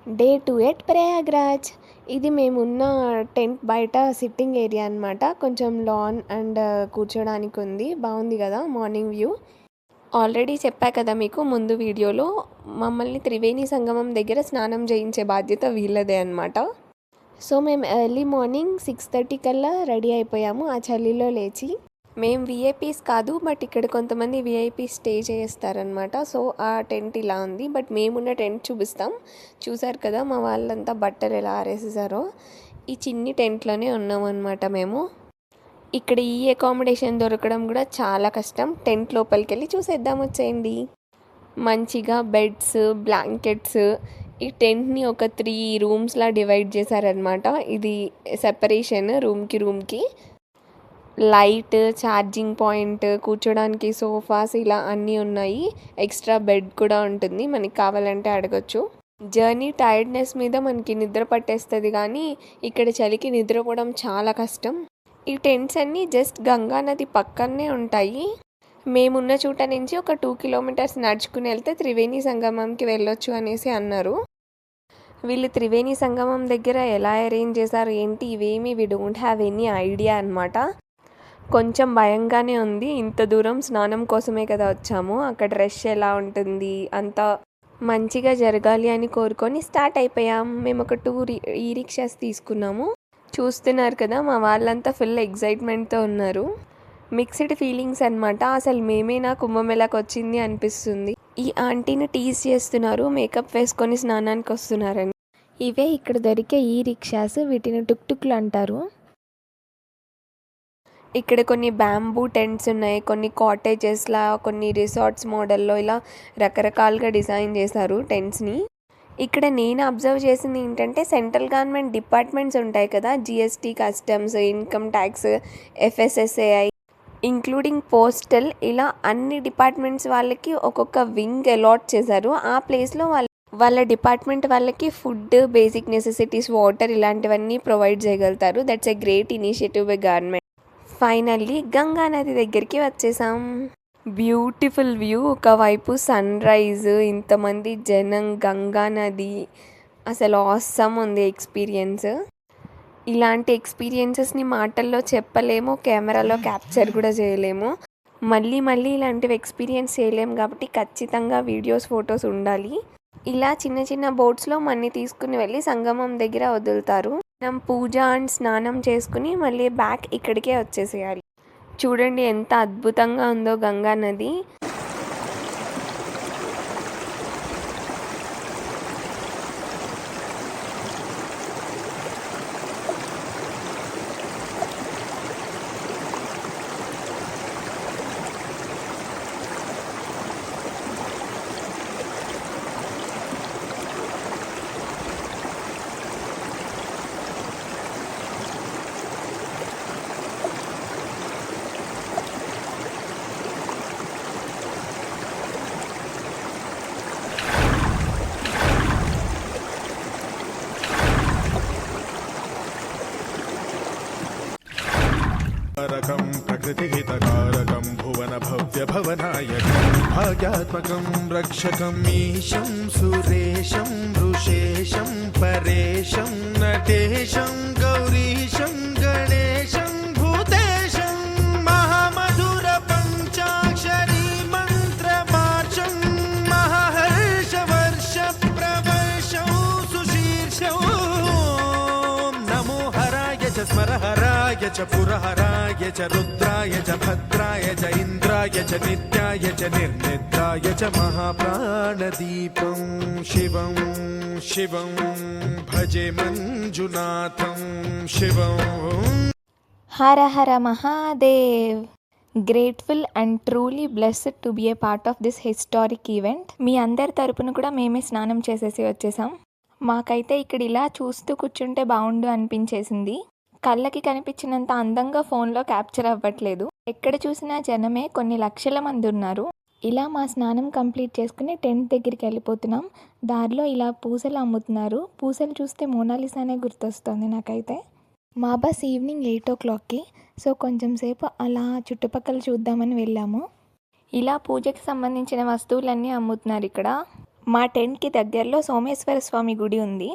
Day 2 at Prayagraj. ఇది మేమున్న tent బయట సిట్టింగ్ ఏరియా అనమాట. కొంచెం లాన్ అండ్ కూర్చోడానికి ఉంది. బాగుంది కదా మార్నింగ్ వ్యూ. ఆల్రెడీ చెప్పా కదా మీకు ముందు వీడియోలో, మమ్మల్ని త్రివేణి సంగమం దగ్గర స్నానం చేయించే బాధ్యత వీళ్ళదే అనమాట. సో మేము ఎర్లీ మార్నింగ్ 6:30 కల్లా రెడీ అయిపోయాము ఆ చలిలో లేచి. మేము విఐపీస్ కాదు, బట్ ఇక్కడ కొంతమంది విఐపీస్ స్టే చేస్తారనమాట. సో ఆ టెంట్ ఇలా ఉంది, బట్ మేమున్న టెంట్ చూపిస్తాం. చూసారు కదా మా వాళ్ళంతా బట్టలు ఎలా ఆరేసేసారో. ఈ చిన్ని టెంట్లోనే ఉన్నాం అనమాట మేము. ఇక్కడ ఈ అకామిడేషన్ దొరకడం కూడా చాలా కష్టం. టెంట్ లోపలికి వెళ్ళి చూసేద్దాం, వచ్చేయండి. మంచిగా బెడ్స్, బ్లాంకెట్స్, ఈ టెంట్ని ఒక 3 రూమ్స్లా డివైడ్ చేశారనమాట. ఇది సెపరేషన్ రూమ్కి. లైట్, ఛార్జింగ్ పాయింట్, కూర్చోడానికి సోఫాస్ ఇలా అన్నీ ఉన్నాయి. ఎక్స్ట్రా బెడ్ కూడా ఉంటుంది, మనకి కావాలంటే అడగచ్చు. జర్నీ టైర్డ్నెస్ మీద మనకి నిద్ర పట్టేస్తుంది, కానీ ఇక్కడ చలికి నిద్రపోవడం చాలా కష్టం. ఈ టెంట్స్ అన్నీ జస్ట్ గంగా నది పక్కనే ఉంటాయి. మేమున్న చోట నుంచి ఒక 2 కిలోమీటర్స్ నడుచుకుని వెళ్తే త్రివేణి సంగమంకి వెళ్ళొచ్చు అనేసి అన్నారు. వీళ్ళు త్రివేణి సంగమం దగ్గర ఎలా అరేంజ్ చేశారు ఏంటి ఇవేమి we don't have any idea అనమాట. కొంచెం భయంగానే ఉంది. ఇంత దూరం స్నానం కోసమే కదా వచ్చాము, అక్కడ రష్ ఎలా ఉంటుంది, అంత మంచిగా జరగాలి అని కోరుకొని స్టార్ట్ అయిపోయాం. మేము ఒక 2 ఈ రిక్షాస్ తీసుకున్నాము. చూస్తున్నారు కదా మా వాళ్ళంతా ఫుల్ ఎగ్జైట్మెంట్తో ఉన్నారు. మిక్స్డ్ ఫీలింగ్స్ అనమాట. అసలు మేమేనా కుంభమేళాకి వచ్చింది అనిపిస్తుంది. ఈ ఆంటీని టీజ్ చేస్తున్నారు, మేకప్ వేసుకొని స్నానానికి వస్తున్నారని. ఇవే ఇక్కడ దొరికే ఈ రిక్షాస్, వీటిని టుక్టుక్లు అంటారు. ఇక్కడ కొన్ని బ్యాంబూ టెంట్స్ ఉన్నాయి, కొన్ని కాటేజెస్లా, కొన్ని రిసార్ట్స్ మోడల్లో ఇలా రకరకాలుగా డిజైన్ చేశారు టెంట్స్ని. ఇక్కడ నేను అబ్జర్వ్ చేసింది ఏంటంటే, సెంట్రల్ గవర్నమెంట్ డిపార్ట్మెంట్స్ ఉంటాయి కదా, GST, customs, income tax, FSSAI, including postal, ఇలా అన్ని డిపార్ట్మెంట్స్ వాళ్ళకి ఒక్కొక్క వింగ్ అలాట్ చేశారు. ఆ ప్లేస్లో వాళ్ళ డిపార్ట్మెంట్ వాళ్ళకి ఫుడ్, బేసిక్ నెసెసిటీస్, వాటర్ ఇలాంటివన్నీ ప్రొవైడ్ చేయగలుగుతారు. That's a great initiative by government. Finally Ganga నది దగ్గరికి వచ్చేసాం. Beautiful view. ఒకవైపు సన్ రైజ్, ఇంతమంది జనం, గంగా నది, అసలు ఆసమ్ ఉంది ఎక్స్పీరియన్స్. ఇలాంటి ఎక్స్పీరియన్సెస్ని మాటల్లో చెప్పలేము, కెమెరాలో క్యాప్చర్ కూడా చేయలేము. మళ్ళీ ఇలాంటివి ఎక్స్పీరియన్స్ చేయలేము కాబట్టి ఖచ్చితంగా వీడియోస్, ఫొటోస్ ఉండాలి. ఇలా చిన్న చిన్న బోట్స్లో మన్ని తీసుకుని వెళ్ళి సంగమం దగ్గర వదులుతారు. మనం పూజ అండ్ స్నానం చేసుకుని మళ్ళీ బ్యాక్ ఇక్కడికే వచ్చేసేయాలి. చూడండి ఎంత అద్భుతంగా ఉందో గంగా నది. प्रकृतिहितकारकं भुवन भव्य भवनायकं भाग्यात्मकं रक्षकं मीशं सुरेशं वृषेशं परेशं नटेशं गौरीशं गणेशं भूतेशं महामधुर पंचाक्षरी मंत्रमार्चं महाहर्षवर्ष प्रवर्षं सुशीर्षं नमो हराय च स्मरहराय च पुरहराय च रुद्राय च भद्राय च इंद्राय च नित्याय च निर्निद्राय च महाप्राणदीपं शिवं शिवं भजे मंजुनाथं शिवं. Hara Hara Mahadev. Grateful and truly blessed to be a part of this historic event. మీ అందరి తరపున కూడా మేమే స్నానం చేసేసి వచ్చేసాం. మాకైతే ఇక్కడ ఇలా చూస్తూ కూర్చుంటే బాగుండు అనిపించేసింది. కళ్ళకి కనిపించినంత అందంగా ఫోన్లో క్యాప్చర్ అవ్వట్లేదు. ఎక్కడ చూసినా జనమే, కొన్ని లక్షల మంది ఉన్నారు. ఇలా మా స్నానం కంప్లీట్ చేసుకుని టెంట్ దగ్గరికి వెళ్ళిపోతున్నాం. దారిలో ఇలా పూసలు అమ్ముతున్నారు. పూసలు చూస్తే మోనాలిసానే గుర్తొస్తుంది నాకైతే. మా బస్ ఈవినింగ్ 8 o'clockకి. సో కొంచెం సేపు అలా చుట్టుపక్కల చూద్దామని వెళ్ళాము. ఇలా పూజకి సంబంధించిన వస్తువులన్నీ అమ్ముతున్నారు ఇక్కడ. మా టెంట్కి దగ్గరలో సోమేశ్వర స్వామి గుడి ఉంది.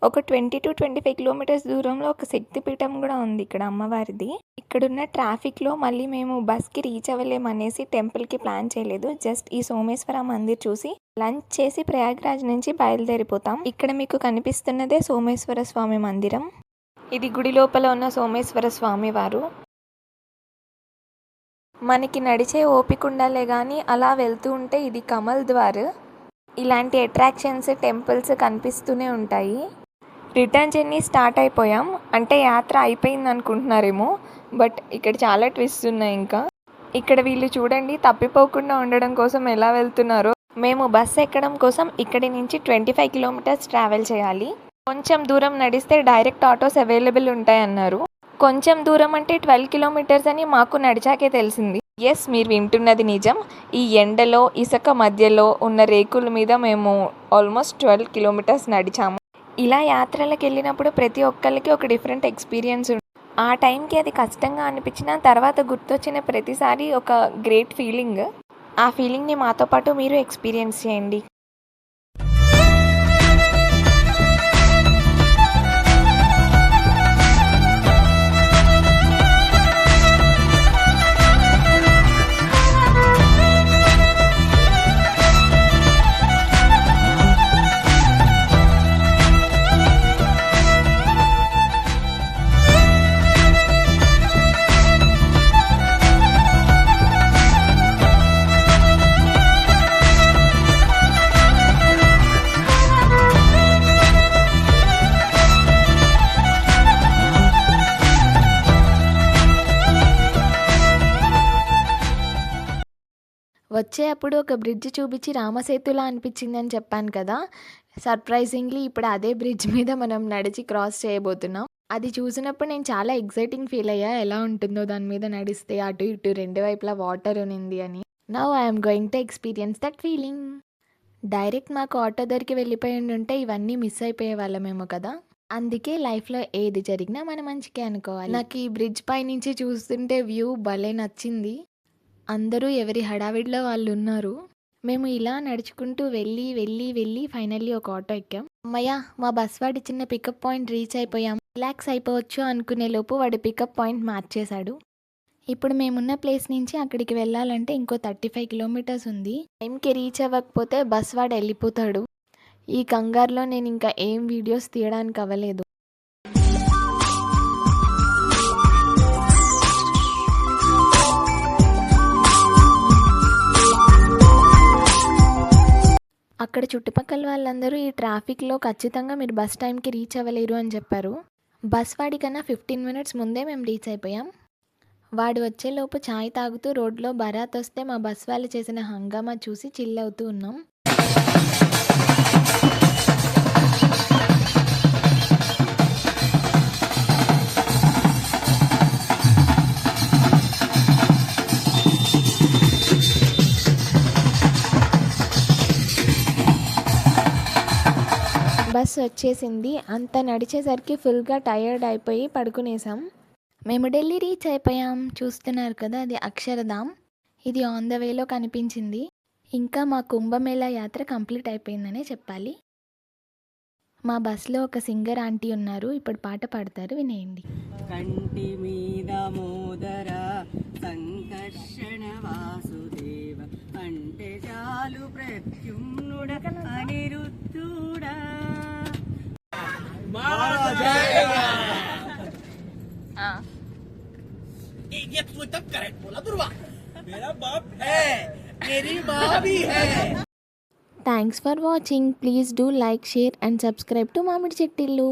ఒక 20 to 25 కిలోమీటర్స్ దూరంలో ఒక శక్తిపీఠం కూడా ఉంది ఇక్కడ అమ్మవారిది. ఇక్కడున్న ట్రాఫిక్లో మళ్ళీ మేము బస్కి రీచ్ అవ్వలేమనేసి టెంపుల్కి ప్లాన్ చేయలేదు. జస్ట్ ఈ సోమేశ్వర మందిర్ చూసి లంచ్ చేసి ప్రయాగ్రాజ్ నుంచి బయలుదేరిపోతాం. ఇక్కడ మీకు కనిపిస్తున్నదే సోమేశ్వర స్వామి మందిరం. ఇది గుడి లోపల ఉన్న సోమేశ్వర స్వామి వారు. మనకి నడిచే ఓపిక ఉండాలే కానీ అలా వెళ్తూ ఉంటే ఇది కమల్ ద్వార్. ఇలాంటి అట్రాక్షన్స్ టెంపుల్స్ కనిపిస్తూనే ఉంటాయి. రిటర్న్ జర్నీ స్టార్ట్ అయిపోయాం. అంటే యాత్ర అయిపోయింది అనుకుంటున్నారేమో, బట్ ఇక్కడ చాలా ట్విస్ట్ ఉన్నాయి. ఇంకా ఇక్కడ వీళ్ళు చూడండి తప్పిపోకుండా ఉండడం కోసం ఎలా వెళ్తున్నారో. మేము బస్ ఎక్కడం కోసం ఇక్కడి నుంచి 25 కిలోమీటర్స్ ట్రావెల్ చేయాలి. కొంచెం దూరం నడిస్తే డైరెక్ట్ ఆటోస్ అవైలబుల్ ఉంటాయన్నారు. కొంచెం దూరం అంటే 12 కిలోమీటర్స్ అని మాకు నడిచాకే తెలిసింది. ఎస్, మీరు వింటున్నది నిజం. ఈ ఎండలో ఇసుక మధ్యలో ఉన్న రేకుల మీద మేము ఆల్మోస్ట్ 12 కిలోమీటర్స్ నడిచాము. ఇలా యాత్రలకు వెళ్ళినప్పుడు ప్రతి ఒక్కరికి ఒక డిఫరెంట్ ఎక్స్పీరియన్స్ ఉంటుంది. ఆ టైంకి అది కష్టంగా అనిపించిన తర్వాత గుర్తొచ్చిన ప్రతిసారి ఒక గ్రేట్ ఫీలింగ్. ఆ ఫీలింగ్ని మాతో పాటు మీరు ఎక్స్పీరియన్స్ చేయండి. వచ్చేటప్పుడు ఒక బ్రిడ్జ్ చూపించి రామసేతులా అనిపించిందని చెప్పాను కదా. సర్ప్రైజింగ్లీ ఇప్పుడు అదే బ్రిడ్జ్ మీద మనం నడిచి క్రాస్ చేయబోతున్నాం. అది చూసినప్పుడు నేను చాలా ఎక్సైటింగ్ ఫీల్ అయ్యా, ఎలా ఉంటుందో దాని మీద నడిస్తే. అటు ఇటు రెండు వైపులా వాటర్ ఉంది అని. Now I'm going to experience that feeling. Direct మాకు ఆటో దగ్గరికి వెళ్ళిపోయి ఉంటే ఇవన్నీ మిస్ అయిపోయే వాళ్ళమేమో కదా. అందుకే లైఫ్లో ఏది జరిగినా మన మంచికే అనుకోవాలి. నాకు ఈ బ్రిడ్జ్ పై నుంచి చూస్తుంటే వ్యూ భలే నచ్చింది. అందరూ ఎవరి హడావిడిలో వాళ్ళు ఉన్నారు. మేము ఇలా నడుచుకుంటూ వెళ్ళి ఫైనల్లీ ఒక ఆటో ఎక్కాం. అమ్మయ్య, మా బస్ వాడి చిన్న పికప్ పాయింట్ రీచ్ అయిపోయాం. రిలాక్స్ అయిపోవచ్చు అనుకునే లోపు వాడి పికప్ పాయింట్ మార్చేశాడు. ఇప్పుడు మేమున్న ప్లేస్ నుంచి అక్కడికి వెళ్ళాలంటే ఇంకో 35 కిలోమీటర్స్ ఉంది. టైంకి రీచ్ అవ్వకపోతే బస్ వాడు వెళ్ళిపోతాడు. ఈ కంగారులో నేను ఇంకా ఏం వీడియోస్ తీయడానికి అవ్వలేదు. అక్కడ చుట్టుపక్కల వాళ్ళందరూ ఈ ట్రాఫిక్లో ఖచ్చితంగా మీరు బస్ టైంకి రీచ్ అవ్వలేరు అని చెప్పారు. బస్ వాడికన్నా 15 మినిట్స్ ముందే మేము రీచ్ అయిపోయాం. వాడు వచ్చేలోపు ఛాయ్ తాగుతూ రోడ్లో బరాత్ వస్తే మా బస్ వాళ్ళు చేసిన హంగామా చూసి చిల్ అవుతూ ఉన్నాం. బస్ వచ్చేసింది. అంత నడిచేసరికి ఫుల్గా టయర్డ్ అయిపోయి పడుకునేసాం. మేము ఢిల్లీ రీచ్ అయిపోయాం. చూస్తున్నారు కదా, అది అక్షరధామ్. ఇది ఆన్ ద వేలో కనిపించింది. ఇంకా మా కుంభమేళా యాత్ర కంప్లీట్ అయిపోయిందనే చెప్పాలి. మా బస్లో ఒక సింగర్ ఆంటీ ఉన్నారు. ఇప్పుడు పాట పాడతారు, వినేయండి. కంటి మీద మోదర సంకర్షణ వాసుదేవ అంటే చాలు ప్రత్యుమ్నుడ అనిరుద్ధుడా. ये तू एकदम करेक्ट बोला दुर्वा. मेरा बाप है, मेरी माँ भी है. Thanks for watching. Please do like, share and subscribe to Mamidi Chettillu.